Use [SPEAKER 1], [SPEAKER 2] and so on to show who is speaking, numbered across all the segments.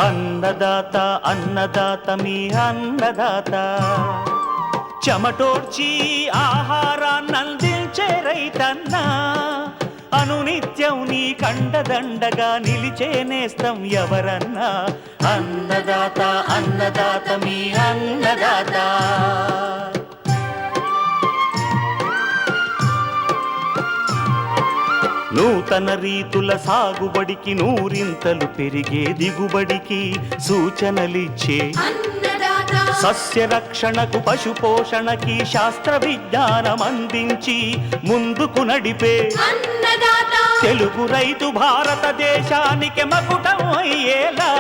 [SPEAKER 1] అన్నదాత అన్నదాత మీ అన్నదాత, చెమటోడ్చి ఆహారాన్నందించే రైతన్న, అనునిత్యం నీ కండదండగా నిలిచే నేస్తం ఎవరన్నా. అన్నదాత అన్నదాత మీ అన్నదాత. నూతన రీతుల సాగుబడికి, నూరింతలు పెరిగే దిగుబడికి సూచనలిచ్చే సస్య రక్షణకు, పశు పోషణకి శాస్త్ర విజ్ఞానం అందించి ముందుకు నడిపే తెలుగు రైతు భారతదేశానికి మకుటం అయ్యేలా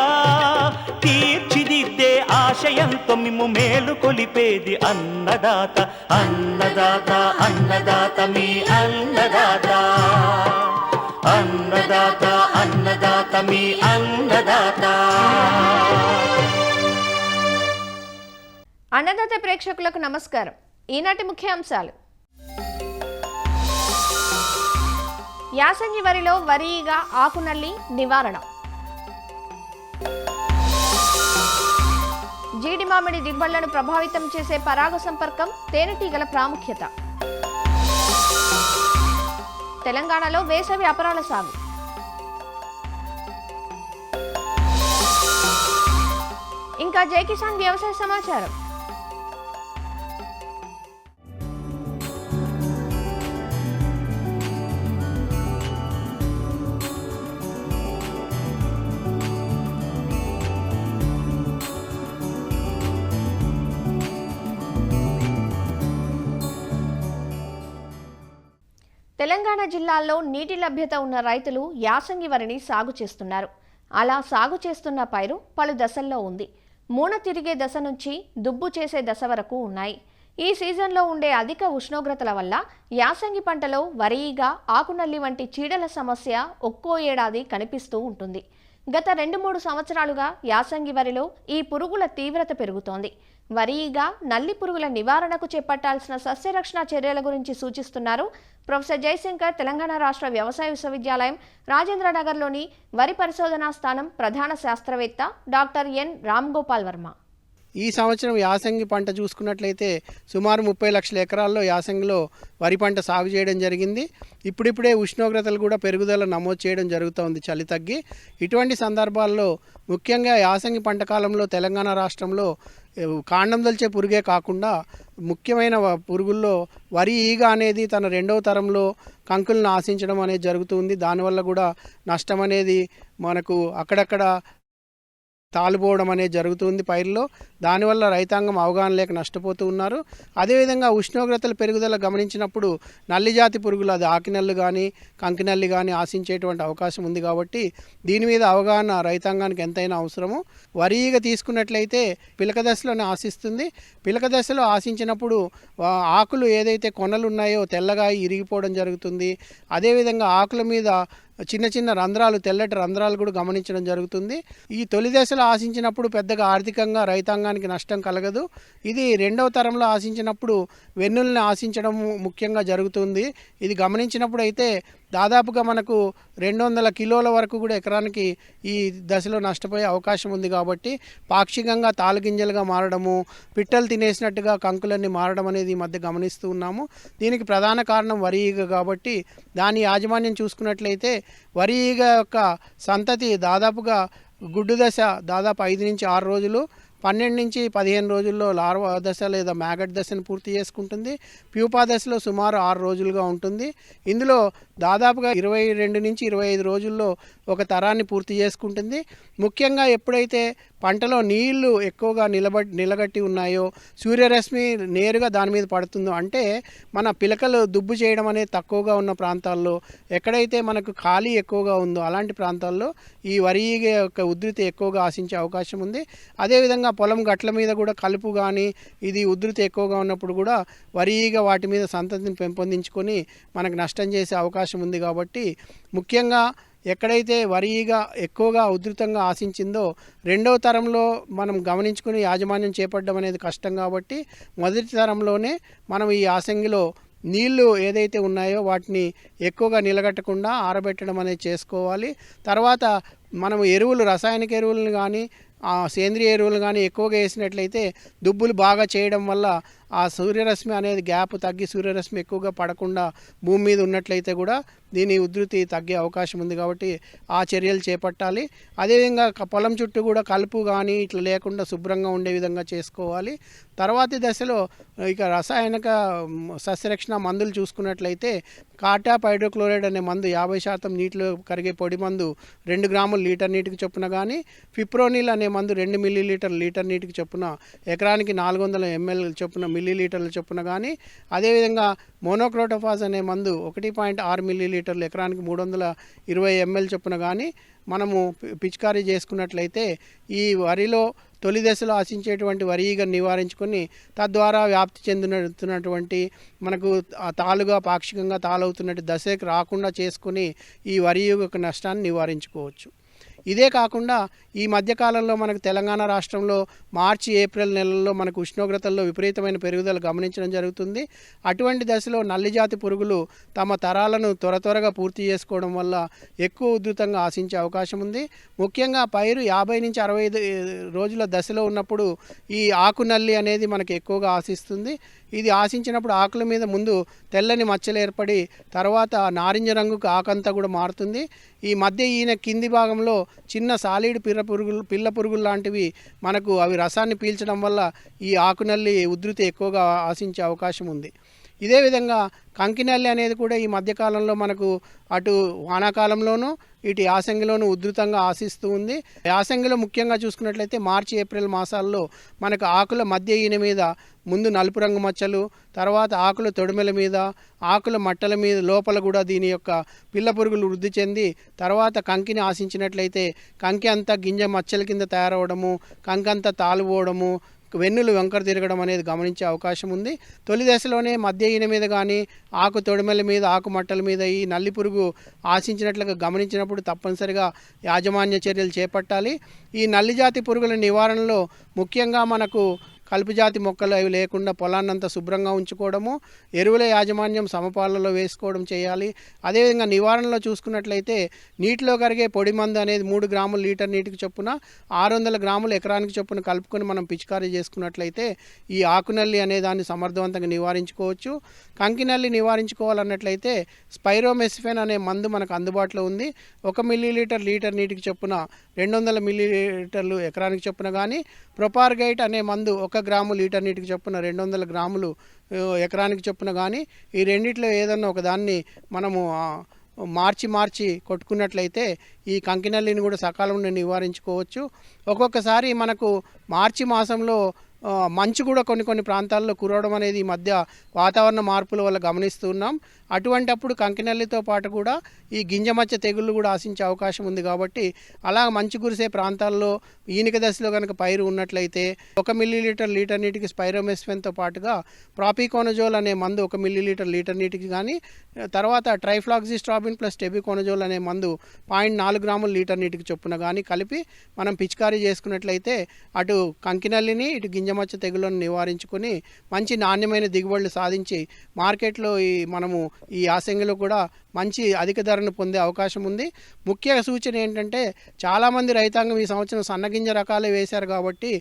[SPEAKER 1] తీర్చిదిద్దే ఆశయంతో మిమ్ము మేలు కొలిపేది అన్నదాత. అన్నదాత అన్నదాత మీ అన్నదాత. అన్నదాత అన్నదాత మీ అన్నదాత.
[SPEAKER 2] అన్నదాత ప్రేక్షకులకు నమస్కారం. ఈనాటి ముఖ్యాంశాలు: యాసంగి వరిలో వరిఈగ ఆకునల్లి నివారణ, జీడి మామిడి దిగుబడులను ప్రభావితం చేసే పరాగ సంపర్కం, తేనెటీగల ప్రాముఖ్యత, తెలంగాణలో వేసవి అపరాల సాగు, ఇంకా జై కిసాన్ వ్యవసాయ సమాచారం. తెలంగాణ జిల్లాల్లో నీటి లభ్యత ఉన్న రైతులు యాసంగి వరిని సాగు చేస్తున్నారు. అలా సాగు చేస్తున్న పైరు పలు దశల్లో ఉంది. మూన తిరిగే దశ నుంచి దుబ్బు చేసే దశ వరకు ఉన్నాయి. ఈ సీజన్లో ఉండే అధిక ఉష్ణోగ్రతల వల్ల యాసంగి పంటలో వరిఈగ, ఆకునల్లి వంటి చీడల సమస్య ఒక్కో ఏడాది కనిపిస్తూ ఉంటుంది. గత 2-3 సంవత్సరాలుగా యాసంగి వరిలో ఈ పురుగుల తీవ్రత పెరుగుతోంది. వరిఈగ, నల్లి పురుగుల నివారణకు చేపట్టాల్సిన సస్యరక్షణ చర్యల గురించి సూచిస్తున్నారు ప్రొఫెసర్ జయశంకర్, తెలంగాణ రాష్ట్ర వ్యవసాయ విశ్వవిద్యాలయం రాజేంద్రనగర్లోని వరి పరిశోధనా స్థానం ప్రధాన శాస్త్రవేత్త డాక్టర్ ఎన్ రామ్ గోపాల్ వర్మ.
[SPEAKER 3] ఈ సంవత్సరం యాసంగి పంట చూసుకున్నట్లయితే సుమారు 30 లక్షల ఎకరాల్లో యాసంగిలో వరి పంట సాగు చేయడం జరిగింది. ఇప్పుడిప్పుడే ఉష్ణోగ్రతలు కూడా పెరుగుదల నమోదు చేయడం జరుగుతోంది, చలి తగ్గి. ఇటువంటి సందర్భాల్లో ముఖ్యంగా యాసంగి పంట కాలంలో తెలంగాణ రాష్ట్రంలో కాండం దల్చే పురుగే కాకుండా ముఖ్యమైన పురుగుల్లో వరి ఈగ అనేది తన 2వ తరంలో కంకులను ఆశించడం అనేది జరుగుతుంది. దానివల్ల కూడా నష్టం అనేది మనకు అక్కడక్కడ తాలిపోవడం అనేది జరుగుతుంది పైరులో. దానివల్ల రైతాంగం అవగాహన లేక నష్టపోతూ ఉన్నారు. అదేవిధంగా ఉష్ణోగ్రతల పెరుగుదల గమనించినప్పుడు నల్లి జాతి పురుగులు, అది ఆకినల్లు కానీ కంకినల్లి కానీ ఆశించేటువంటి అవకాశం ఉంది. కాబట్టి దీని మీద అవగాహన రైతాంగానికి ఎంతైనా అవసరము. వరి ఈగ తీసుకున్నట్లయితే పిలక దశలోనే ఆశిస్తుంది. పిలక దశలో ఆశించినప్పుడు ఆకులు ఏదైతే కొనలు ఉన్నాయో తెల్లగా ఇరిగిపోవడం జరుగుతుంది. అదేవిధంగా ఆకుల మీద చిన్న చిన్న రంధ్రాలు, తెల్లటి రంధ్రాలు కూడా గమనించడం జరుగుతుంది. ఈ తొలి దశలో ఆశించినప్పుడు పెద్దగా ఆర్థికంగా రైతాంగానికి నష్టం కలగదు. ఇది 2వ తరంలో ఆశించినప్పుడు వెన్నుల్ని ఆశించడం ముఖ్యంగా జరుగుతుంది. ఇది గమనించినప్పుడు అయితే దాదాపుగా మనకు 200 కిలోల వరకు కూడా ఎకరానికి ఈ దశలో నష్టపోయే అవకాశం ఉంది. కాబట్టి పాక్షికంగా తాలుగింజలుగా మారడము, పిట్టలు తినేసినట్టుగా కంకులన్నీ మారడం అనేది ఈ మధ్య గమనిస్తూ ఉన్నాము. దీనికి ప్రధాన కారణం వరి ఈగ. కాబట్టి దాని యాజమాన్యం చూసుకున్నట్లయితే వరి ఈగ యొక్క సంతతి దాదాపుగా గుడ్డు దశ దాదాపు 5 నుంచి 6 రోజులు, 12 నుంచి 15 రోజుల్లో లార్వా దశ లేదా మ్యాగట్ దశను పూర్తి చేసుకుంటుంది. ప్యూపా దశలో సుమారు 6 రోజులుగా ఉంటుంది. ఇందులో దాదాపుగా 22 నుంచి 25 రోజుల్లో ఒక తరాన్ని పూర్తి చేసుకుంటుంది. ముఖ్యంగా ఎప్పుడైతే పంటలో నీళ్లు ఎక్కువగా నిలగట్టి ఉన్నాయో, సూర్యరశ్మి నేరుగా దాని మీద పడుతుందో, అంటే మన పిలకలు దుబ్బు చేయడం అనేది తక్కువగా ఉన్న ప్రాంతాల్లో, ఎక్కడైతే మనకు ఖాళీ ఎక్కువగా ఉందో అలాంటి ప్రాంతాల్లో ఈ వరి ఈగ యొక్క ఉధృతి ఎక్కువగా ఆశించే అవకాశం ఉంది. అదేవిధంగా పొలం గట్ల మీద కూడా కలుపు కానీ ఇది ఉధృతి ఎక్కువగా ఉన్నప్పుడు కూడా వరి ఈగ వాటి మీద సంతతిని పెంపొందించుకొని మనకు నష్టం చేసే అవకాశం ఉంది. కాబట్టి ముఖ్యంగా ఎక్కడైతే వరి ఈగ ఎక్కువగా ఉధృతంగా ఆశించిందో 2వ తరంలో మనం గమనించుకుని యాజమాన్యం చేపట్టడం అనేది కష్టం. కాబట్టి మొదటి తరంలోనే మనం ఈ యాసంగిలో నీళ్లు ఏదైతే ఉన్నాయో వాటిని ఎక్కువగా నిలగట్టకుండా ఆరబెట్టడం అనేది చేసుకోవాలి. తర్వాత మనం ఎరువులు రసాయనిక ఎరువులను కానీ సేంద్రియ ఎరువులు కానీ ఎక్కువగా వేసినట్లయితే దుబ్బులు బాగా చేయడం వల్ల ఆ సూర్యరశ్మి అనేది గ్యాప్ తగ్గి సూర్యరశ్మి ఎక్కువగా పడకుండా భూమి మీద ఉన్నట్లయితే కూడా దీని ఉధృతి తగ్గే అవకాశం ఉంది. కాబట్టి ఆ చర్యలు చేపట్టాలి. అదేవిధంగా పొలం చుట్టూ కూడా కలుపు కానీ ఇట్లా లేకుండా శుభ్రంగా ఉండే విధంగా చేసుకోవాలి. తర్వాతి దశలో ఇక రసాయనిక సస్యరక్షణ మందులు చూసుకున్నట్లయితే కాటాప్ హైడ్రోక్లోరైడ్ అనే మందు 50% నీటిలో కరిగే పొడి మందు 2 గ్రాములు లీటర్ నీటికి చొప్పున కానీ, ఫిప్రోనిల్ అనే మందు 2 మిల్లీలీటర్ లీటర్ నీటికి చొప్పున ఎకరానికి 400 ml చొప్పున మిల్లీలీటర్ల చొప్పున కానీ, అదేవిధంగా మోనోక్రోటోఫాస్ అనే మందు 1.6 మిల్లీలీటర్లు ఎకరానికి 320 ml చొప్పున కానీ మనము పిచికారీ చేసుకున్నట్లయితే ఈ వరిలో తొలి దశలో ఆశించేటువంటి వరి ఈగను నివారించుకొని తద్వారా వ్యాప్తి చెందుతున్నటువంటి మనకు తాలుగా పాక్షికంగా తాళవుతున్నట్టు దశకు రాకుండా చేసుకుని ఈ వరి ఈగ నష్టాన్ని నివారించుకోవచ్చు. ఇదే కాకుండా ఈ మధ్యకాలంలో మనకు తెలంగాణ రాష్ట్రంలో మార్చి ఏప్రిల్ నెలల్లో మనకు ఉష్ణోగ్రతల్లో విపరీతమైన పెరుగుదల గమనించడం జరుగుతుంది. అటువంటి దశలో నల్లిజాతి పురుగులు తమ తరాలను త్వరగా పూర్తి చేసుకోవడం వల్ల ఎక్కువ ఉధృతంగా ఆశించే అవకాశం ఉంది. ముఖ్యంగా పైరు 50 నుంచి 65 రోజుల దశలో ఉన్నప్పుడు ఈ ఆకు నల్లి అనేది మనకు ఎక్కువగా ఆశిస్తుంది. ఇది ఆశించినప్పుడు ఆకుల మీద ముందు తెల్లని మచ్చలు ఏర్పడి తర్వాత నారింజ రంగుకు ఆకంతా కూడా మారుతుంది. ఈ మధ్య ఈయన కింది భాగంలో చిన్న సాలీడ్ పిల్ల పురుగులు లాంటివి మనకు అవి రసాన్ని పీల్చడం వల్ల ఈ ఆకునల్లి ఉధృతి ఎక్కువగా ఆశించే అవకాశం ఉంది. ఇదే విధంగా కంకినల్లి అనేది కూడా ఈ మధ్యకాలంలో మనకు అటు వానాకాలంలోనూ ఇటు యాసంగిలోనూ ఉధృతంగా ఆశిస్తూ ఉంది. యాసంగిలో ముఖ్యంగా చూసుకున్నట్లయితే మార్చి ఏప్రిల్ మాసాల్లో మనకు ఆకుల మధ్య ఈయన మీద ముందు నలుపు రంగు మచ్చలు, తర్వాత ఆకుల తొడిమెల మీద, ఆకుల మట్టల మీద లోపల కూడా దీని యొక్క పిల్ల పురుగులు వృద్ధి చెంది తర్వాత కంకిని ఆశించినట్లయితే కంకి అంతా గింజ మచ్చల కింద తయారవడము, కంకంతా తాలుపోవడము, వెన్నులు వంకర తిరగడం అనేది గమనించే అవకాశం ఉంది. తొలి దశలోనే మధ్య ఈన మీద కానీ ఆకు తొడిమెల మీద ఆకు మట్టల మీద ఈ నల్లి పురుగు ఆశించినట్లుగా గమనించినప్పుడు తప్పనిసరిగా యాజమాన్య చర్యలు చేపట్టాలి. ఈ నల్లి జాతి పురుగుల నివారణలో ముఖ్యంగా మనకు కలుపు జాతి మొక్కలు అవి లేకుండా పొలాన్నంతా శుభ్రంగా ఉంచుకోవడము, ఎరువుల యాజమాన్యం సమపాలలో వేసుకోవడం చేయాలి. అదేవిధంగా నివారణలో చూసుకున్నట్లయితే నీటిలో కరిగే పొడి మందు అనేది 3 గ్రాములు లీటర్ నీటికి చొప్పున 600 గ్రాములు ఎకరానికి చొప్పున కలుపుకొని మనం పిచికారీ చేసుకున్నట్లయితే ఈ ఆకునల్లి అనే దాన్ని సమర్థవంతంగా నివారించుకోవచ్చు. కంకినల్లి నివారించుకోవాలన్నట్లయితే స్పైరోమెసిఫెన్ అనే మందు మనకు అందుబాటులో ఉంది. 1 మిల్లీలీటర్ లీటర్ నీటికి చొప్పున 200 మిల్లీలీటర్లు ఎకరానికి చొప్పున కానీ, ప్రొపార్గైట్ అనే మందు 1 గ్రాము లీటర్ నీటికి చొప్పున 200 గ్రాములు ఎకరానికి చొప్పున కానీ, ఈ రెండిట్లో ఏదన్నా ఒకదాన్ని మనము మార్చి కొట్టుకున్నట్లయితే ఈ కంకినల్లిని కూడా సకాలంలో నివారించుకోవచ్చు. ఒక్కొక్కసారి మనకు మార్చి మాసంలో మంచు కూడా కొన్ని ప్రాంతాల్లో కురవడం అనేది ఈ మధ్య వాతావరణ మార్పుల వల్ల గమనిస్తున్నాం. అటువంటప్పుడు కంకినల్లితో పాటు కూడా ఈ గింజమచ్చ తెగుళ్ళు కూడా ఆశించే అవకాశం ఉంది. కాబట్టి అలా మంచు కురిసే ప్రాంతాల్లో ఈనిక దశలో కనుక పైరు ఉన్నట్లయితే 1 మిల్లీలీటర్ లీటర్ నీటికి స్పైరోమెస్ఫెన్తో పాటుగా ప్రాపికోనజోల్ అనే మందు 1 మిల్లీలీటర్ లీటర్ నీటికి కానీ, తర్వాత ట్రైఫ్లాక్సిస్ట్రాబిన్ ప్లస్ టెబికోనజోల్ అనే మందు 0.4 గ్రాములు లీటర్ నీటికి చొప్పున కానీ కలిపి మనం పిచికారీ చేసుకున్నట్లయితే అటు కంకినల్లిని ఇటు గింజమచ్చ తెగులను నివారించుకొని మంచి నాణ్యమైన దిగుబడులు సాధించి మార్కెట్లో మనము ఈ యాసంగిలో కూడా మంచి అధిక ధరను పొందే అవకాశం ఉంది. ముఖ్య సూచన ఏంటంటే చాలామంది రైతాంగం ఈ సంవత్సరం సన్నగింజ రకాలే వేశారు. కాబట్టి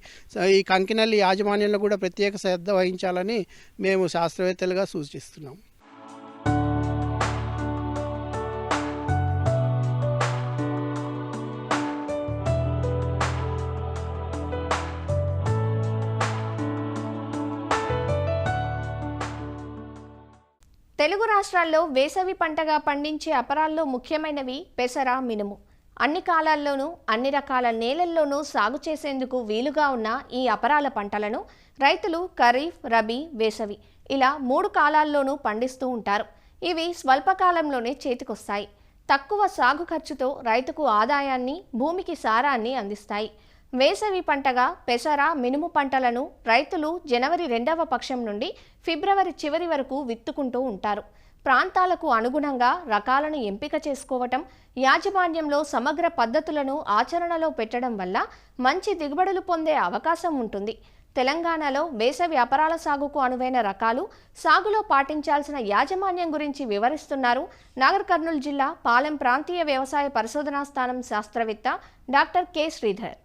[SPEAKER 3] ఈ కంకినల్లి యాజమాన్యంలో కూడా ప్రత్యేక శ్రద్ధ వహించాలని మేము శాస్త్రవేత్తలుగా సూచిస్తున్నాం.
[SPEAKER 2] తెలుగు రాష్ట్రాల్లో వేసవి పంటగా పండించే అపరాల్లో ముఖ్యమైనవి పెసర, మినుము. అన్ని కాలాల్లోనూ అన్ని రకాల నేలల్లోనూ సాగు చేసేందుకు వీలుగా ఉన్న ఈ అపరాల పంటలను రైతులు ఖరీఫ్, రబీ, వేసవి ఇలా 3 కాలాల్లోనూ పండిస్తూ ఉంటారు. ఇవి స్వల్పకాలంలోనే చేతికొస్తాయి. తక్కువ సాగు ఖర్చుతో రైతుకు ఆదాయాన్ని, భూమికి సారాన్ని అందిస్తాయి. వేసవి పంటగా పెసర, మినుము పంటలను రైతులు జనవరి 2వ పక్షం నుండి ఫిబ్రవరి చివరి వరకు విత్తుకుంటూ ఉంటారు. ప్రాంతాలకు అనుగుణంగా రకాలను ఎంపిక చేసుకోవటం, యాజమాన్యంలో సమగ్ర పద్ధతులను ఆచరణలో పెట్టడం వల్ల మంచి దిగుబడులు పొందే అవకాశం ఉంటుంది. తెలంగాణలో వేసవి అపరాల సాగుకు అనువైన రకాలు, సాగులో పాటించాల్సిన యాజమాన్యం గురించి వివరిస్తున్నారు నాగర్ కర్నూలు జిల్లా పాలెం ప్రాంతీయ వ్యవసాయ పరిశోధనా స్థానం శాస్త్రవేత్త డాక్టర్ కె శ్రీధర్.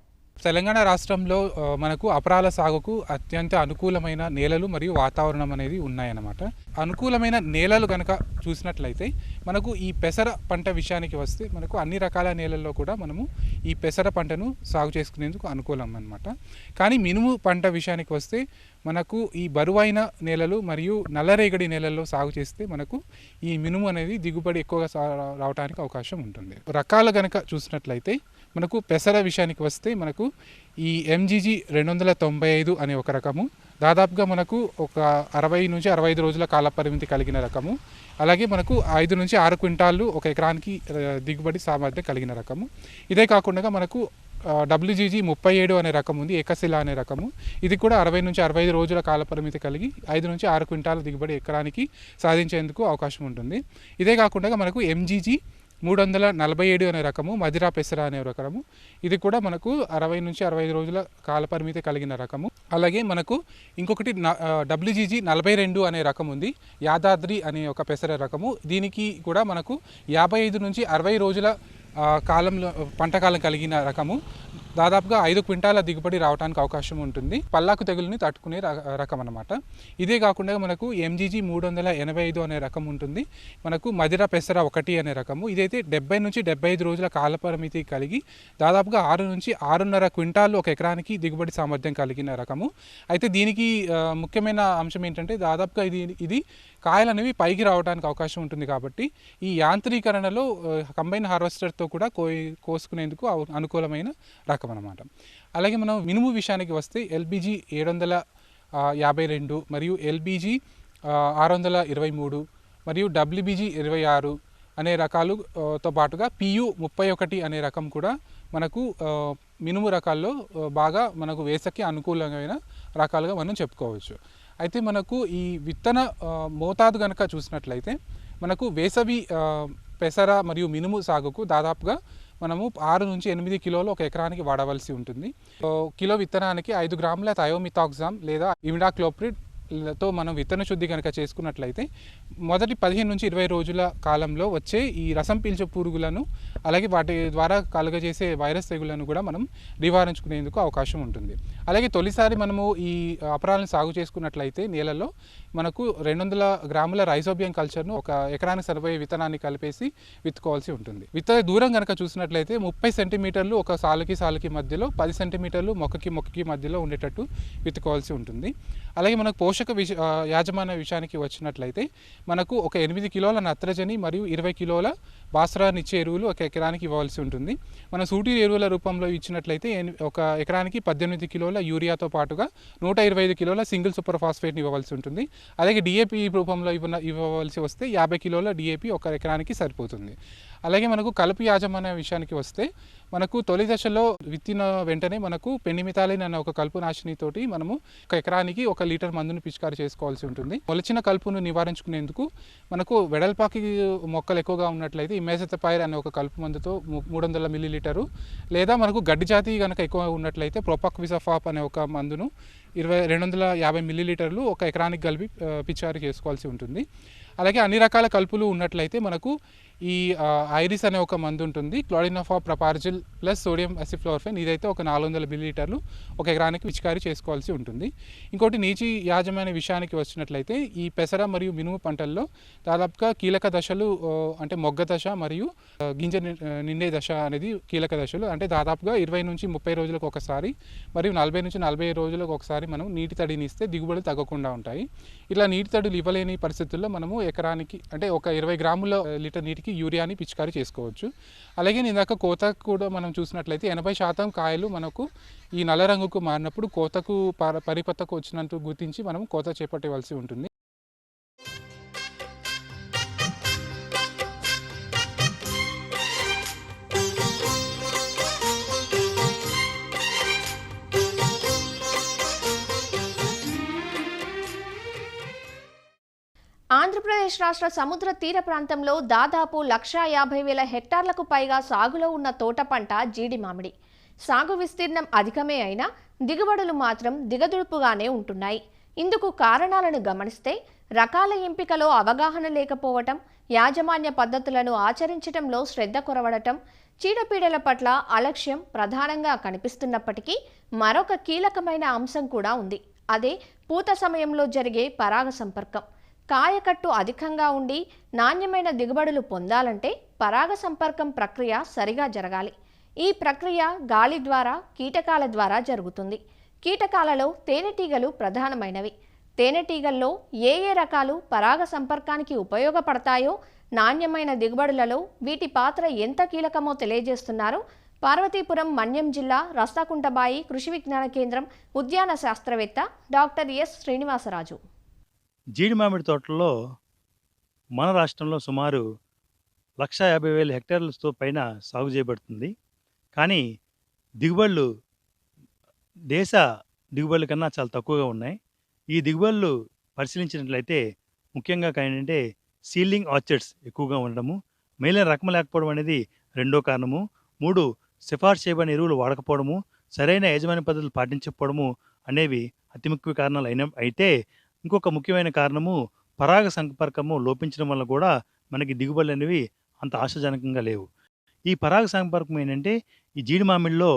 [SPEAKER 4] తెలంగాణ రాష్ట్రంలో మనకు అపరాల సాగుకు అత్యంత అనుకూలమైన నేలలు మరియు వాతావరణం అనేది ఉన్నాయన్నమాట. అనుకూలమైన నేలలు కనుక చూసినట్లయితే మనకు ఈ పెసర పంట విషయానికి వస్తే మనకు అన్ని రకాల నేలల్లో కూడా మనము ఈ పెసర పంటను సాగు చేసుకునేందుకు అనుకూలం అన్నమాట. కానీ మినుము పంట విషయానికి వస్తే మనకు ఈ బరువైన నేలలు మరియు నల్లరేగడి నేలల్లో సాగు చేస్తే మనకు ఈ మినుము అనేది దిగుబడి ఎక్కువగా రావడానికి అవకాశం ఉంటుంది. రకాలు కనుక చూసినట్లయితే మనకు పెసర విషయానికి వస్తే మనకు ఈ MGG 295 అనే ఒక రకము, దాదాపుగా మనకు ఒక 60 నుంచి 65 రోజుల కాల పరిమితి కలిగిన రకము. అలాగే మనకు 5 నుంచి 6 క్వింటాళ్ళు ఒక ఎకరానికి దిగుబడి సామర్థ్యం కలిగిన రకము. ఇదే కాకుండా మనకు WGG 37 అనే రకం ఉంది, ఏకశిల అనే రకము. ఇది కూడా 60 నుంచి 65 రోజుల కాల పరిమితి కలిగి 5 నుంచి 6 క్వింటాల దిగుబడి ఎకరానికి సాధించేందుకు అవకాశం ఉంటుంది. ఇదే కాకుండా మనకు MGG 347 అనే రకము, మదిరా పెసర అనే రకము. ఇది కూడా మనకు 60 నుంచి 65 రోజుల కాల పరిమితి కలిగిన రకము. అలాగే మనకు ఇంకొకటి WGG 42 అనే రకం ఉంది, యాదాద్రి అనే ఒక పెసర రకము. దీనికి కూడా మనకు 55 నుంచి 60 రోజుల కాలంలో పంటకాలం కలిగిన రకము. దాదాపుగా 5 క్వింటాల దిగుబడి రావడానికి అవకాశం ఉంటుంది. పల్లాకు తెగులుని తట్టుకునే రకం అన్నమాట. ఇదే కాకుండా మనకు MGG 385 అనే రకం ఉంటుంది. మనకు మదిర పెసర 1 అనే రకము. ఇదైతే 70 నుంచి 75 రోజుల కాల పరిమితి కలిగి దాదాపుగా 6 నుంచి 6.5 క్వింటాలు ఒక ఎకరానికి దిగుబడి సామర్థ్యం కలిగిన రకము. అయితే దీనికి ముఖ్యమైన అంశం ఏంటంటే దాదాపుగా ఇది కాయలు అనేవి పైకి రావడానికి అవకాశం ఉంటుంది. కాబట్టి ఈ యాంత్రీకరణలో కంబైన్ హార్వెస్టర్తో కూడా కోసుకునేందుకు అనుకూలమైన రకం అన్నమాట. అలాగే మనం మినుము విషయానికి వస్తే LBG 752 మరియు LBG 623 మరియు WBG 26 అనే రకాలుతో పాటుగా PU 31 అనే రకం కూడా మనకు మినుము రకాల్లో బాగా మనకు వేసకి అనుకూలమైన రకాలుగా మనం చెప్పుకోవచ్చు. అయితే మనకు ఈ విత్తన మోతాదు కనుక చూసినట్లయితే మనకు వేసవి పెసర మరియు మినుము సాగుకు దాదాపుగా మనము 6 నుంచి 8 కిలోలు ఒక ఎకరానికి వాడవలసి ఉంటుంది. కిలో విత్తనానికి 5 గ్రాముల థయోమిథాక్సామ్ లేదా ఇమిడాక్లోప్రిడ్ తో మనం విత్తన శుద్ధి కనుక చేసుకున్నట్లయితే మొదటి 15 నుంచి 20 రోజుల కాలంలో వచ్చే ఈ రసం పీల్చే పురుగులను అలాగే వాటి ద్వారా కలుగజేసే వైరస్ తెగులను కూడా మనం నివారించుకునేందుకు అవకాశం ఉంటుంది. అలాగే తొలిసారి మనము ఈ అపరాలను సాగు చేసుకున్నట్లయితే నేలలో మనకు 200 గ్రాముల రైజోబియం కల్చర్ను ఒక ఎకరానికి సరిపోయే విత్తనాన్ని కలిపేసి విత్తుకోవాల్సి ఉంటుంది. విత్తన దూరం కనుక చూసినట్లయితే 30 సెంటీమీటర్లు ఒక సాలుకి మధ్యలో, 10 సెంటీమీటర్లు మొక్కకి మధ్యలో ఉండేటట్టు విత్తుకోవాల్సి ఉంటుంది. అలాగే మనకు పోషక యాజమాన్య విషయానికి వచ్చినట్లయితే మనకు ఒక 8 కిలోల నత్రజని మరియు 20 కిలోల భాస్వరాన్ని ఇచ్చే ఎరువులు ఒక ఎకరానికి ఇవ్వాల్సి ఉంటుంది. మన సూటి ఎరువుల రూపంలో ఇచ్చినట్లయితే ఒక ఎకరానికి 18 కిలోల యూరియాతో పాటుగా 125 కిలోల సింగిల్ సూపర్ ఫాస్ఫేట్ని ఇవ్వవలసి ఉంటుంది. అలాగే DAP రూపంలో ఇవ్వవలసి వస్తే 50 కిలోల DAP ఒక ఎకరానికి సరిపోతుంది. అలాగే మనకు కలుపు యాజమాన్య విషయానికి వస్తే మనకు తొలి దశలో విత్తిన వెంటనే మనకు పెండిమిథాలిన్ అనే ఒక కలుపు నాశినితోటి మనము ఒక ఎకరానికి 1 లీటర్ మందును పిచికారీ చేసుకోవాల్సి ఉంటుంది. మొలిచిన కలుపును నివారించుకునేందుకు మనకు వెడల్పాకి మొక్కలు ఎక్కువగా ఉన్నట్లయితే ఇమేజతపైర్ అనే ఒక కలుపు మందుతో 300 మిల్లీలీటరు, లేదా మనకు గడ్డి జాతి కనుక ఎక్కువ ఉన్నట్లయితే ప్రొపాక్విజాఫాప్ అనే ఒక మందును 250 మిల్లీలీటర్లు ఒక ఎకరానికి కలిపి పిచికారీ చేసుకోవాల్సి ఉంటుంది. అలాగే అన్ని రకాల కలుపులు ఉన్నట్లయితే మనకు ఈ ఐరిస్ అనే ఒక మందు ఉంటుంది, క్లోరినోఫాప్ ప్రపార్జిల్ ప్లస్ సోడియం అసిఫ్లోర్ఫెన్. ఇదైతే ఒక 400 మిల్లీలీటర్లు ఒక ఎకరానికి పిచికారీ చేసుకోవాల్సి ఉంటుంది. ఇంకోటి నీచి యాజమాన్య విషయానికి వచ్చినట్లయితే ఈ పెసర మరియు మినుము పంటల్లో దాదాపుగా కీలక దశలు అంటే మొగ్గ దశ మరియు గింజ నిండే దశ అనేది కీలక దశలు. అంటే దాదాపుగా 20 నుంచి 30 రోజులకు ఒకసారి మరియు 40 నుంచి 40 రోజులకు ఒకసారి మనం నీటి తడిని ఇస్తే దిగుబడులు తగ్గకుండా ఉంటాయి. ఇలా నీటి తడులు ఇవ్వలేని పరిస్థితుల్లో మనము ఎకరానికి అంటే ఒక 20 గ్రాముల లీటర్ నీటికి యూరియాని పిచికారీ చేసుకోవచ్చు. అలాగే ఇందాక కోతకు కూడా మనం చూసినట్లయితే 80% కాయలు మనకు ఈ నల్ల రంగుకు మారినప్పుడు కోతకు పరిపక్వతకు వచ్చినట్టు గుర్తించి మనం కోత చేపట్టవలసి ఉంటుంది.
[SPEAKER 2] ఆంధ్రప్రదేశ్ రాష్ట్ర సముద్ర తీర ప్రాంతంలో దాదాపు 1,50,000 హెక్టార్లకు పైగా సాగులో ఉన్న తోట పంట జీడి మామిడి. సాగు విస్తీర్ణం అధికమే అయినా దిగుబడులు మాత్రం దిగదుడుపుగానే ఉంటున్నాయి. ఇందుకు కారణాలను గమనిస్తే రకాల ఎంపికలో అవగాహన లేకపోవటం, యాజమాన్య పద్ధతులను ఆచరించడంలో శ్రద్ధ కొరవడటం, చీడపీడల పట్ల అలక్ష్యం ప్రధానంగా కనిపిస్తున్నప్పటికీ మరొక కీలకమైన అంశం కూడా ఉంది. అదే పూత సమయంలో జరిగే పరాగ సంపర్కం. కాయకట్టు అధికంగా ఉండి నాణ్యమైన దిగుబడులు పొందాలంటే పరాగ సంపర్కం ప్రక్రియ సరిగా జరగాలి. ఈ ప్రక్రియ గాలి ద్వారా, కీటకాల ద్వారా జరుగుతుంది. కీటకాలలో తేనెటీగలు ప్రధానమైనవి. తేనెటీగల్లో ఏ రకాలు పరాగ సంపర్కానికి ఉపయోగపడతాయో, నాణ్యమైన దిగుబడులలో వీటి పాత్ర ఎంత కీలకమో తెలియజేస్తున్నారు పార్వతీపురం మన్యం జిల్లా రస్తాకుంటబాయి కృషి విజ్ఞాన కేంద్రం ఉద్యాన శాస్త్రవేత్త డాక్టర్ ఎస్ శ్రీనివాసరాజు.
[SPEAKER 5] జీడి మామిడి తోటల్లో మన రాష్ట్రంలో సుమారు 1,50,000 హెక్టార్లతో పైన సాగు చేయబడుతుంది. కానీ దిగుబడులు దేశ దిగుబడుల కన్నా చాలా తక్కువగా ఉన్నాయి. ఈ దిగుబడులు పరిశీలించినట్లయితే ముఖ్యంగా ఏంటంటే సీలింగ్ ఆర్చర్డ్స్ ఎక్కువగా ఉండడము, మేలైన రకం లేకపోవడం అనేది రెండో కారణము. 3 సిఫార్సు చేయబడిన ఎరువులు వాడకపోవడము, సరైన యాజమాన్య పద్ధతులు పాటించకపోవడము అనేవి అతి ముఖ్య కారణాలు అయితే ఇంకొక ముఖ్యమైన కారణము పరాగ సంపర్కము లోపించడం వల్ల కూడా మనకి దిగుబడులు అనేవి అంత ఆశాజనకంగా లేవు. ఈ పరాగ సంపర్కం ఏంటంటే ఈ జీడి మామిడిలో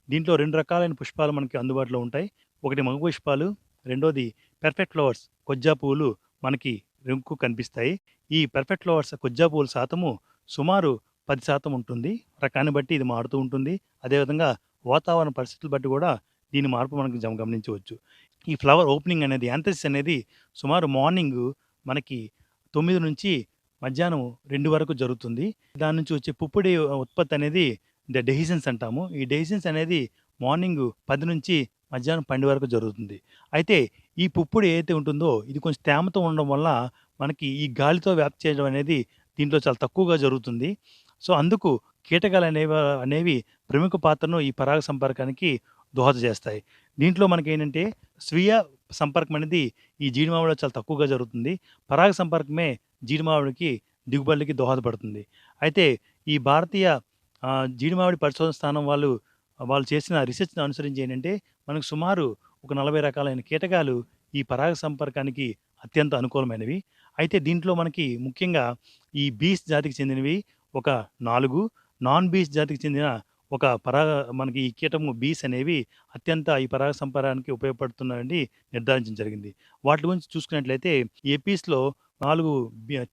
[SPEAKER 5] దీంట్లో 2 రకాలైన పుష్పాలు మనకి అందుబాటులో ఉంటాయి. ఒకటి మగ పుష్పాలు, రెండోది పెర్ఫెక్ట్ ఫ్లవర్స్ కొజ్జా పువ్వులు మనకి రంకు కనిపిస్తాయి. ఈ పెర్ఫెక్ట్ ఫ్లవర్స్ కొజ్జా పువ్వుల శాతము సుమారు 10% ఉంటుంది. రకాన్ని బట్టి ఇది మారుతూ ఉంటుంది. అదేవిధంగా వాతావరణ పరిస్థితులు బట్టి కూడా దీని మార్పు మనకి గమనించవచ్చు. ఈ ఫ్లవర్ ఓపెనింగ్ అనేది యాంథసిస్ అనేది సుమారు మార్నింగ్ మనకి 9 నుంచి మధ్యాహ్నం 2 వరకు జరుగుతుంది. దాని నుంచి వచ్చే పుప్పొడి ఉత్పత్తి అనేది డెహిసెన్స్ అంటాము. ఈ డెహిసెన్స్ అనేది మార్నింగ్ 10 నుంచి మధ్యాహ్నం 12 వరకు జరుగుతుంది. అయితే ఈ పుప్పొడి ఏదైతే ఉంటుందో ఇది కొంచెం తేమతో ఉండడం వల్ల మనకి ఈ గాలితో వ్యాప్తి చేయడం అనేది దీంట్లో చాలా తక్కువగా జరుగుతుంది. సో అందుకు కీటకాలు అనేవి ప్రముఖ పాత్రను ఈ పరాగ సంపర్కానికి దోహద చేస్తాయి. దీంట్లో మనకేంటంటే స్వీయ సంపర్కం అనేది ఈ జీడి మామిడిలో చాలా తక్కువగా జరుగుతుంది. పరాగ సంపర్కమే జీడి మామిడికి దిగుబడులకి దోహదపడుతుంది. అయితే ఈ భారతీయ జీడి మామిడి పరిశోధన స్థానం వాళ్ళు చేసిన రీసెర్చ్‌ని అనుసరించి ఏంటంటే మనకు సుమారు ఒక 40 రకాలైన కీటకాలు ఈ పరాగ సంపర్కానికి అత్యంత అనుకూలమైనవి. అయితే దీంట్లో మనకి ముఖ్యంగా ఈ బీస్ జాతికి చెందినవి ఒక 4, నాన్ బీస్ జాతికి చెందిన ఒక మనకి ఈ కీటము బీస్ అనేవి అత్యంత ఈ పరాగ సంపర్కానికి ఉపయోగపడుతున్నాయని నిర్ధారించడం జరిగింది. వాటి గురించి చూసుకున్నట్లయితే ఎపీస్‌లో 4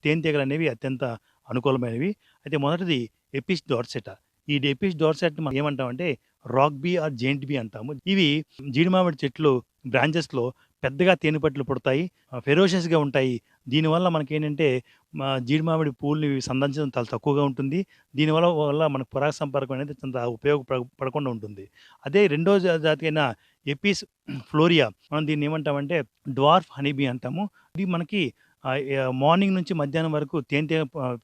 [SPEAKER 5] తేనెటీగలు అనేవి అత్యంత అనుకూలమైనవి. అయితే మొదటిది ఎపిస్ డార్సెటా. ఈ ఎపిస్ డార్సెట్‌ని మనం ఏమంటామంటే rock bee or giant bee అంటాము. ఇవి జీడి మామిడి చెట్లు బ్రాంచెస్‌లో పెద్దగా తేనెపట్లు పుడతాయి. ఫెరోషియస్‌గా ఉంటాయి. దీనివల్ల మనకేంటంటే జీడి మామిడి పూలని సందర్శించడం చాలా తక్కువగా ఉంటుంది. దీనివల్ల మనకు పరాగ సంపర్కం అనేది అంత ఉపయోగపడకుండా ఉంటుంది. అదే రెండో జాతి అయిన ఎపిస్ ఫ్లోరియా మనం దీన్ని ఏమంటామంటే డ్వార్ఫ్ హనీబీ అంటాము. ఇది మనకి మార్నింగ్ నుంచి మధ్యాహ్నం వరకు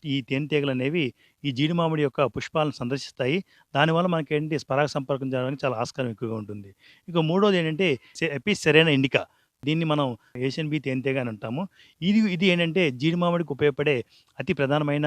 [SPEAKER 5] ఈ తేనెటీగలు అనేవి ఈ జీడి మామిడి యొక్క పుష్పాలను సందర్శిస్తాయి. దానివల్ల మనకేంటి పరాగ సంపర్కం జరగడానికి చాలా ఆస్కారం ఎక్కువగా ఉంటుంది. ఇక మూడోది ఏంటంటే ఎపిస్ సెరేనా ఇండికా. దీన్ని మనం ఏషియన్ బీ తేనెటీగ అని అంటాము. ఇది ఏంటంటే జీడి మామిడికి ఉపయోగపడే అతి ప్రధానమైన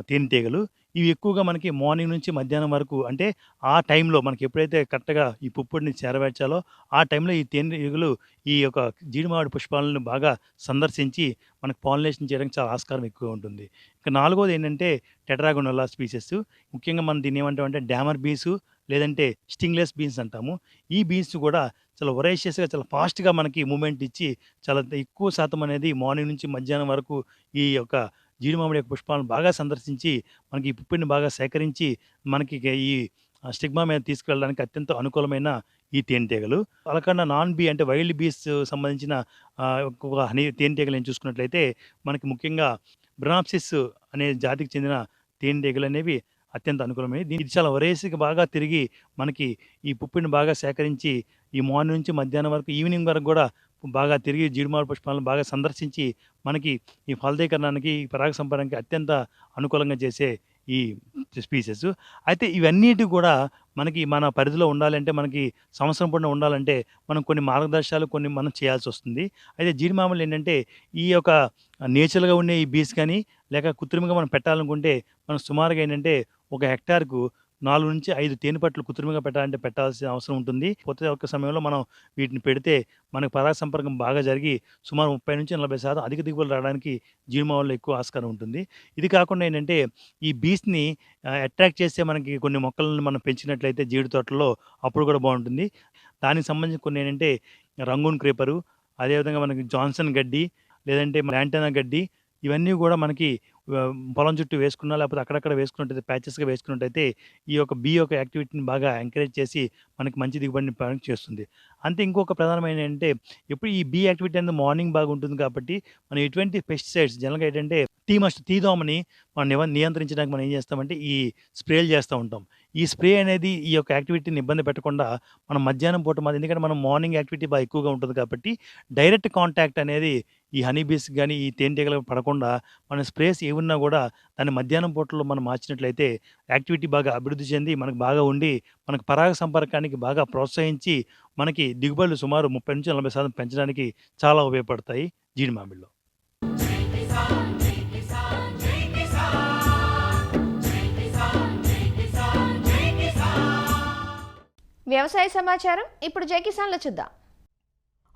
[SPEAKER 5] తేనెటీగలు. ఇవి ఎక్కువగా మనకి మార్నింగ్ నుంచి మధ్యాహ్నం వరకు అంటే ఆ టైంలో మనకి ఎప్పుడైతే కరెక్ట్‌గా ఈ పుప్పొడిని చేరవేర్చాలో ఆ టైంలో ఈ తేనెటీగలు ఈ యొక్క జీడి మామిడి పుష్పాలను బాగా సందర్శించి మనకు పాలినేషన్ చేయడానికి చాలా ఆస్కారం ఎక్కువగా ఉంటుంది. ఇక నాలుగోది ఏంటంటే టెట్రాగోనల్లా స్పీసెస్. ముఖ్యంగా మనం దీన్ని ఏమంటామంటే డామర్ బీసు లేదంటే స్టింగ్లెస్ బీన్స్ అంటాము. ఈ బీన్స్ కూడా చాలా వొరేషియస్‌గా చాలా ఫాస్ట్‌గా మనకి మూవ్‌మెంట్ ఇచ్చి చాలా ఎక్కువ శాతం అనేది మార్నింగ్ నుంచి మధ్యాహ్నం వరకు ఈ యొక్క జీడి మామిడి యొక్క పుష్పాలను బాగా సందర్శించి మనకి ఈ పుప్పొడిని బాగా సేకరించి మనకి ఈ స్టిగ్మా మీద తీసుకెళ్ళడానికి అత్యంత అనుకూలమైన ఈ తేనెటీగలు. అలాకన్నా నాన్ బీ అంటే వైల్డ్ బీస్ సంబంధించిన ఒక తేనెటీగలు నేను చూసుకున్నట్లయితే మనకి ముఖ్యంగా బ్రాన్సిస్ అనే జాతికి చెందిన తేనెటీగలు అనేవి అత్యంత అనుకూలమైనవి. ఇది చాలా వరేసిగా బాగా తిరిగి మనకి ఈ పుప్పొడిని బాగా సేకరించి ఈ మార్నింగ్ నుంచి మధ్యాహ్నం వరకు ఈవినింగ్ వరకు కూడా బాగా తిరిగి జీడి మామిడి పుష్పాలను బాగా సందర్శించి మనకి ఈ ఫలదీకరణానికి పరాగ సంపర్కానికి అత్యంత అనుకూలంగా చేసే ఈ స్పీసెస్. అయితే ఇవన్నిటి కూడా మనకి మన పరిధిలో ఉండాలంటే మనకి సంవత్సరం పొడవునా ఉండాలంటే మనం కొన్ని మార్గదర్శకాలు మనం చేయాల్సి వస్తుంది. అయితే జీడి మామిడిలో ఏంటంటే ఈ యొక్క నేచురల్‌గా ఉండే ఈ బీస్ కానీ లేక కృత్రిమంగా మనం పెట్టాలనుకుంటే మనం సుమారుగా ఏంటంటే ఒక హెక్టార్‌కు 4 నుంచి 5 తేనెపట్లు కృత్రిమంగా పెట్టాలంటే పెట్టాల్సిన అవసరం ఉంటుంది. కొత్త ఒక్క సమయంలో మనం వీటిని పెడితే మనకు పరాగ సంపర్కం బాగా జరిగి సుమారు 30-40% అధిక దిగుబడులు రావడానికి జీడిమావుల్లో ఎక్కువ ఆస్కారం ఉంటుంది. ఇది కాకుండా ఏంటంటే ఈ బీస్‌ని అట్రాక్ట్ చేసే మనకి కొన్ని మొక్కలను మనం పెంచినట్లయితే జీడి తోటల్లో అప్పుడు కూడా బాగుంటుంది. దానికి సంబంధించి కొన్ని ఏంటంటే రంగూన్ క్రీపరు, అదేవిధంగా మనకి జాన్సన్ గడ్డి, లేదంటే ల్యాంటనా గడ్డి, ఇవన్నీ కూడా మనకి పొలం చుట్టూ వేసుకున్నా లేకపోతే అక్కడక్కడ వేసుకున్నట్టయితే ప్యాచెస్‌గా వేసుకున్నట్టయితే ఈ యొక్క బీ యొక్క యాక్టివిటీని బాగా ఎంకరేజ్ చేసి మనకి మంచి దిగుబడిని ప్రొడక్ట్ చేస్తుంది. అంతే ఇంకొక ప్రధానమైన ఏంటంటే ఇప్పుడు ఈ బీ యాక్టివిటీ అనేది మార్నింగ్ బాగా ఉంటుంది కాబట్టి మనం ఎటువంటి పెస్టిసైడ్స్ జనరల్‌గా ఏంటంటే టీ దోమని మనం నియంత్రించడానికి మనం ఏం చేస్తామంటే ఈ స్ప్రేలు చేస్తూ ఉంటాం. ఈ స్ప్రే అనేది ఈ యొక్క యాక్టివిటీని ఇబ్బంది పెట్టకుండా మనం మధ్యాహ్నం పూట ఎందుకంటే మనం మార్నింగ్ యాక్టివిటీ బాగా ఎక్కువగా ఉంటుంది కాబట్టి డైరెక్ట్ కాంటాక్ట్ అనేది ఈ హనీ బీస్ కానీ ఈ తేనెటీగలకు పడకుండా మన స్ప్రేస్ ఏమున్నా కూడా దాన్ని మధ్యాహ్నం పూటలో మనం మార్చినట్లయితే యాక్టివిటీ బాగా అభివృద్ధి చెంది మనకు బాగా ఉండి మనకు పరాగ సంపర్కానికి బాగా ప్రోత్సహించి మనకి దిగుబడులు సుమారు 30-40% పెంచడానికి చాలా ఉపయోగపడతాయి జీడి మామిడిలో.
[SPEAKER 2] వ్యవసాయ సమాచారం ఇప్పుడు జై కిసాన్లో చూద్దాం.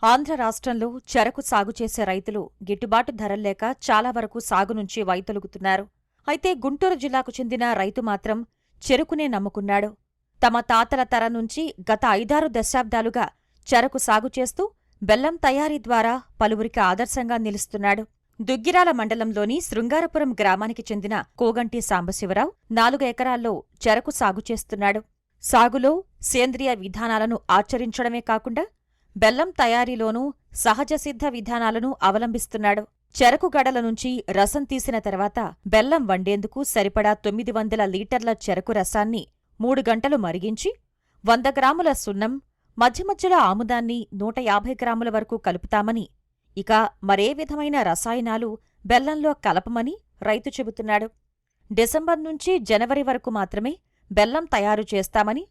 [SPEAKER 6] ఆంధ్ర రాష్ట్రంలో చెరకు సాగు చేసే రైతులు గిట్టుబాటు ధరలు లేక చాలా వరకు సాగు నుంచి వైతొలుగుతున్నారు. అయితే గుంటూరు జిల్లాకు చెందిన రైతు మాత్రం చెరుకునే నమ్ముకున్నాడు. తమ తాతల తరం నుంచి గత 5-6 దశాబ్దాలుగా చెరకు సాగు చేస్తూ బెల్లం తయారీ ద్వారా పలువురికి ఆదర్శంగా నిలుస్తున్నాడు. దుగ్గిరాల మండలంలోని శృంగారపురం గ్రామానికి చెందిన కోగంటి సాంబశివరావు 4 ఎకరాల్లో చెరకు సాగు చేస్తున్నాడు. సాగులో సేంద్రియ విధానాలను ఆచరించడమే కాకుండా బెల్లం తయారీలోనూ సహజసిద్ధ విధానాలను అవలంబిస్తున్నాడు. చెరకు గడల నుంచి రసం తీసిన తర్వాత బెల్లం వండేందుకు సరిపడా 900 లీటర్ల చెరకు రసాన్ని 3 గంటలు మరిగించి 100 గ్రాముల సున్నం, మధ్య మధ్యలో ఆముదాన్ని 150 గ్రాముల వరకు కలుపుతామని, ఇక మరే విధమైన రసాయనాలు బెల్లంలో కలపమని రైతు చెబుతున్నాడు. డిసెంబర్ నుంచి జనవరి వరకు మాత్రమే బెల్లం తయారు చేస్తామని,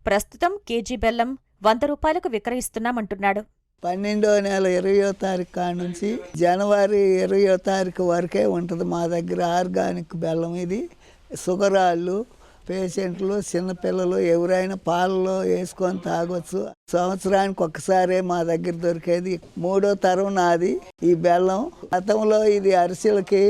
[SPEAKER 6] ప్రస్తుతం కేజీ బెల్లం 100 రూపాయలకు విక్రయిస్తున్నామంటున్నాడు.
[SPEAKER 7] 12వ నెల 20వ తారీఖు కాడ నుంచి జనవరి 20వ తారీఖు వరకే ఉంటుంది మా దగ్గర ఆర్గానిక్ బెల్లం. ఇది షుగర్ వాళ్ళు, పేషెంట్లు, చిన్నపిల్లలు ఎవరైనా పాలలో వేసుకొని తాగొచ్చు. సంవత్సరానికి ఒక్కసారే మా దగ్గర దొరికేది. 3వ తరం నాది ఈ బెల్లం. గతంలో ఇది అరిసెలకి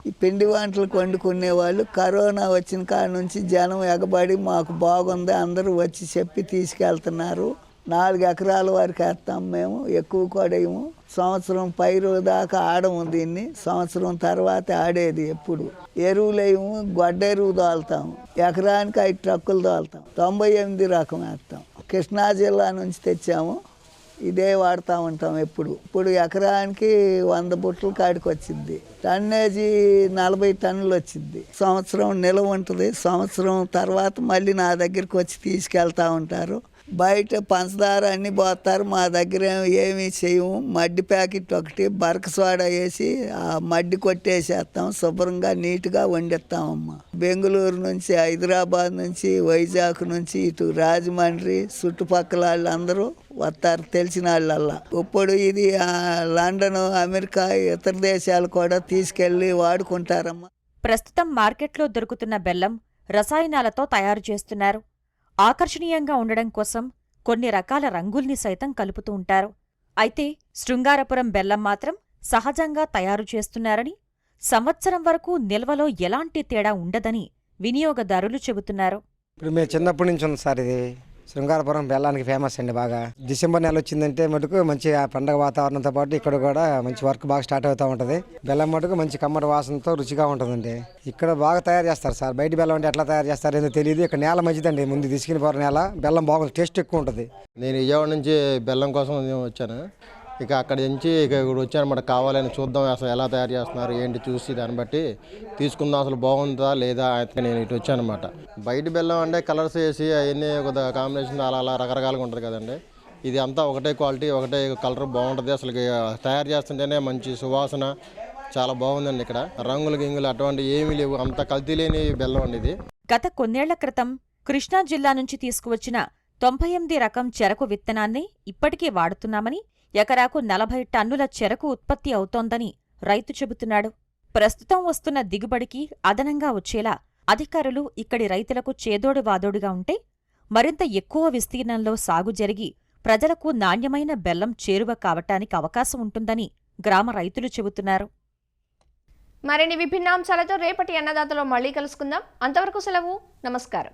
[SPEAKER 7] ఈ పిండి వంటలకు వండుకునేవాళ్ళు. కరోనా వచ్చిన కాడ నుంచి జనం ఎగబడి మాకు బాగుంది అందరూ వచ్చి చెప్పి తీసుకెళ్తున్నారు. 4 ఎకరాల వరకు వేస్తాం మేము, ఎక్కువ కూడా వేయము. సంవత్సరం పైరు దాకా ఆడము దీన్ని. సంవత్సరం తర్వాత ఆడేది ఎప్పుడు. ఎరువులు వేయము, గొడ్డ ఎరువు తోలుతాము. ఎకరానికి 5 ట్రక్కులు తోలుతాం. 98 రకం వేస్తాం. కృష్ణా జిల్లా నుంచి తెచ్చాము. ఇదే వాడుతూ ఉంటాం ఎప్పుడు. ఇప్పుడు ఎకరానికి 100 బుట్టలు కాడికి వచ్చింది. టన్నేజీ 40 టన్నులు వచ్చింది. సంవత్సరం నిల్వ ఉంటుంది. సంవత్సరం తర్వాత మళ్ళీ నా దగ్గరికి వచ్చి తీసుకెళ్తూ ఉంటారు. బయట పంచదార అన్నీ పోస్తారు. మా దగ్గర ఏమీ చేయము. మడ్డి ప్యాకెట్ ఒకటి బరక సోడా వేసి ఆ మడ్డి కొట్టేసేస్తాం. శుభ్రంగా నీట్గా వండిస్తామమ్మా. బెంగళూరు నుంచి, హైదరాబాద్ నుంచి, వైజాగ్ నుంచి, ఇటు రాజమండ్రి చుట్టుపక్కల వాళ్ళందరూ వస్తారు తెలిసిన వాళ్ళల్లా. ఇప్పుడు ఇది లండన్, అమెరికా, ఇతర దేశాలు కూడా తీసుకెళ్ళి వాడుకుంటారమ్మా.
[SPEAKER 6] ప్రస్తుతం మార్కెట్లో దొరుకుతున్న బెల్లం రసాయనాలతో తయారు చేస్తున్నారు. ఆకర్షణీయంగా ఉండడం కోసం కొన్ని రకాల రంగుల్ని సైతం కలుపుతూ ఉంటారు. అయితే శృంగారపురం బెల్లం మాత్రం సహజంగా తయారు చేస్తున్నారని, సంవత్సరం వరకు నిల్వలో ఎలాంటి తేడా ఉండదని వినియోగదారులు చెబుతున్నారు.
[SPEAKER 8] ఇప్పుడు మేము చిన్నప్పటి నుంచి ఉంది సార్. ఇది శృంగారపురం బెల్లానికి ఫేమస్ అండి బాగా. డిసెంబర్ నెల వచ్చిందంటే మటుకు మంచి పండగ వాతావరణంతో పాటు ఇక్కడ కూడా మంచి వర్క్ బాగా స్టార్ట్ అవుతూ ఉంటుంది. బెల్లం మటుకు మంచి కమ్మటి వాసనతో రుచిగా ఉంటుందండి. ఇక్కడ బాగా తయారు చేస్తారు సార్. బయట బెల్లం అంటే ఎట్లా తయారు చేస్తారు ఏదో తెలియదు. ఇక్కడ నేల మంచిదండి. ముందు తీసుకుని పోరు నేల బెల్లం బాగుంది, టేస్ట్ ఎక్కువ ఉంటుంది.
[SPEAKER 9] నేను విజయవాడ నుంచి బెల్లం కోసం వచ్చాను. ఇక అక్కడి నుంచి ఇక్కడ వచ్చాను అన్నమాట. కావాలని చూద్దాం అసలు ఎలా తయారు చేస్తున్నారు ఏంటి చూసి దాన్ని బట్టి తీసుకుందాం అసలు బాగుందా లేదా. అయితే నేను ఇటు వచ్చాను అనమాట. బయట బెల్లం అంటే కలర్స్ వేసి అవన్నీ ఒక కాంబినేషన్ అలా రకరకాలుగా ఉంటుంది కదండి. ఇది అంతా ఒకటే క్వాలిటీ, ఒకటే కలర్ బాగుంటుంది. అసలు తయారు చేస్తుంటేనే మంచి సువాసన చాలా బాగుందండి. ఇక్కడ రంగులు గింగులు అటువంటి ఏమీ లేవు. అంత కల్తీ లేని బెల్లం అండి ఇది.
[SPEAKER 6] గత కొన్నేళ్ల క్రితం కృష్ణా జిల్లా నుంచి తీసుకువచ్చిన 98 రకం చెరకు విత్తనాన్ని ఇప్పటికీ వాడుతున్నామని, ఎకరాకు 40 టన్నుల చెరకు ఉత్పత్తి అవుతోందని రైతు చెబుతున్నాడు. ప్రస్తుతం వస్తున్న దిగుబడికి అదనంగా వచ్చేలా అధికారులు ఇక్కడి రైతులకు చేదోడు వాదోడుగా ఉంటే మరింత ఎక్కువ విస్తీర్ణంలో సాగు జరిగి ప్రజలకు నాణ్యమైన బెల్లం చేరువ కావటానికి అవకాశం ఉంటుందని గ్రామ రైతులు చెబుతున్నారు.
[SPEAKER 2] మరిన్ని విభిన్నాంశాలతో రేపటి అన్నదాతలో మళ్ళీ కలుసుకుందాం. అంతవరకు సెలవు. నమస్కారం.